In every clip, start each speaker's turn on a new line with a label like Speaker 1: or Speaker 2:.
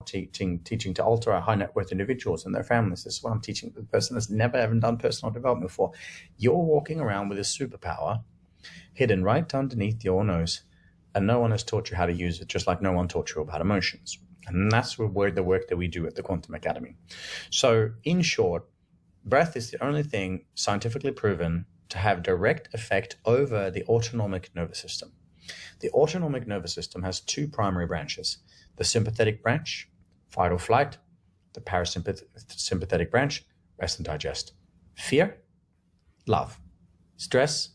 Speaker 1: teaching to ultra high net worth individuals and their families. This is what I'm teaching the person that's never ever done personal development before. You're walking around with a superpower hidden right underneath your nose, and no one has taught you how to use it, just like no one taught you about emotions. And that's where the work that we do at the Quantum Academy. So in short, breath is the only thing scientifically proven to have direct effect over the autonomic nervous system. The autonomic nervous system has two primary branches: the sympathetic branch, fight or flight; the parasympathetic branch, rest and digest. Fear, love; stress,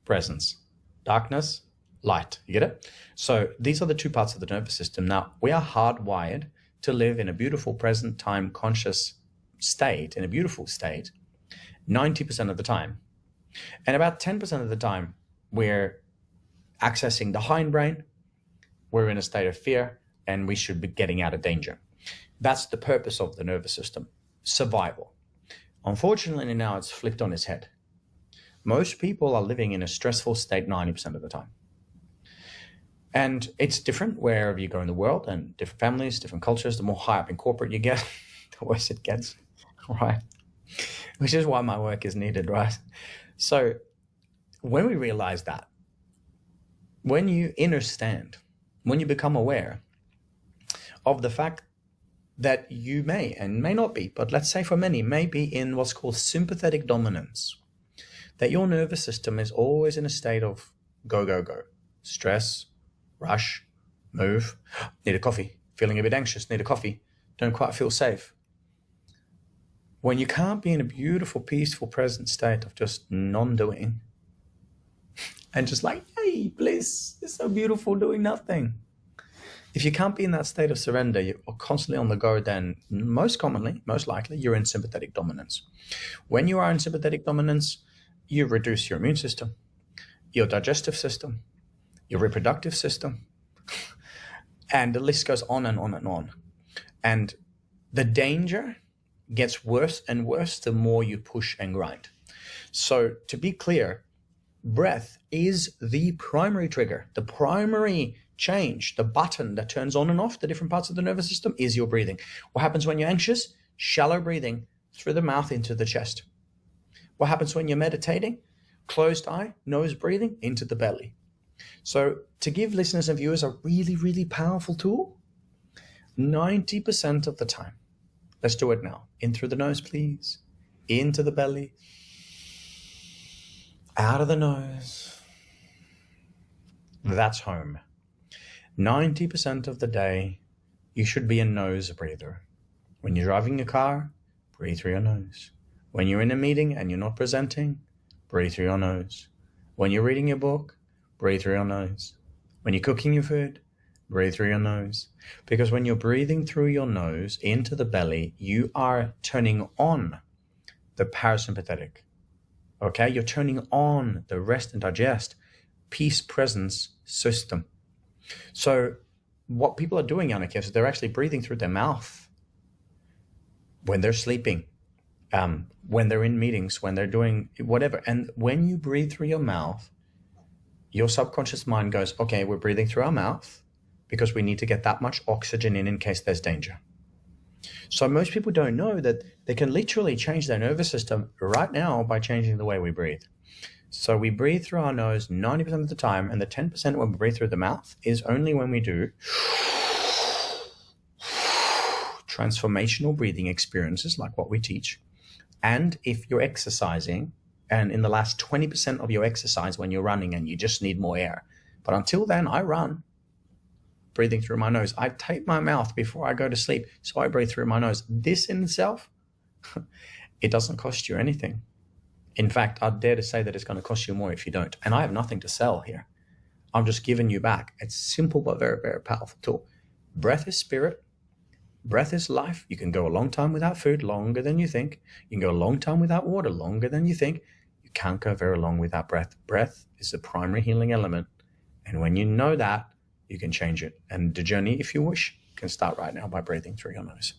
Speaker 1: presence; darkness, light. You get it? So these are the two parts of the nervous system. Now, we are hardwired to live in a beautiful present time conscious state, in a beautiful state, 90% of the time. And about 10% of the time, we're accessing the hindbrain, we're in a state of fear, and we should be getting out of danger. That's the purpose of the nervous system, survival. Unfortunately, now it's flipped on its head. Most people are living in a stressful state 90% of the time. And it's different wherever you go in the world, and different families, different cultures. The more high up in corporate you get, the worse it gets, right? Which is why my work is needed, right? So when we realize that, when you understand, when you become aware of the fact that you may and may not be, but let's say for many, may be in what's called sympathetic dominance, that your nervous system is always in a state of go, go, go, stress, rush, move, need a coffee, feeling a bit anxious, need a coffee, don't quite feel safe. When you can't be in a beautiful, peaceful, present state of just non-doing and just like, hey, bliss, it's so beautiful doing nothing. If you can't be in that state of surrender, you're constantly on the go, then most commonly, most likely, you're in sympathetic dominance. When you are in sympathetic dominance, you reduce your immune system, your digestive system, your reproductive system, and the list goes on and on and on. And the danger gets worse and worse the more you push and grind. So to be clear, breath is the primary trigger, the primary change, the button that turns on and off the different parts of the nervous system is your breathing. What happens when you're anxious? Shallow breathing through the mouth into the chest. What happens when you're meditating? Closed eye, nose breathing into the belly. So to give listeners and viewers a really, really powerful tool, 90% of the time, let's do it now. In through the nose, please. Into the belly. Out of the nose. That's home. 90% of the day, you should be a nose breather. When you're driving a car, breathe through your nose. When you're in a meeting and you're not presenting, breathe through your nose. When you're reading your book, breathe through your nose. When you're cooking your food, breathe through your nose. Because when you're breathing through your nose into the belly, you are turning on the parasympathetic. Okay? You're turning on the rest and digest, peace presence system. So what people are doing, Annika, is they're actually breathing through their mouth when they're sleeping, when they're in meetings, when they're doing whatever. And when you breathe through your mouth, your subconscious mind goes, okay, we're breathing through our mouth because we need to get that much oxygen in case there's danger. So most people don't know that they can literally change their nervous system right now by changing the way we breathe. So we breathe through our nose 90% of the time, and the 10% when we breathe through the mouth is only when we do transformational breathing experiences like what we teach. And if you're exercising, and in the last 20% of your exercise when you're running and you just need more air. But until then, I run breathing through my nose. I tape my mouth before I go to sleep, so I breathe through my nose. This in itself, it doesn't cost you anything. In fact, I'd dare to say that it's going to cost you more if you don't. And I have nothing to sell here. I'm just giving you back. It's simple but very, very powerful tool. Breath is spirit. Breath is life. You can go a long time without food, longer than you think. You can go a long time without water, longer than you think. You can't go very long without breath. Breath is the primary healing element. And when you know that, you can change it. And the journey, if you wish, can start right now by breathing through your nose.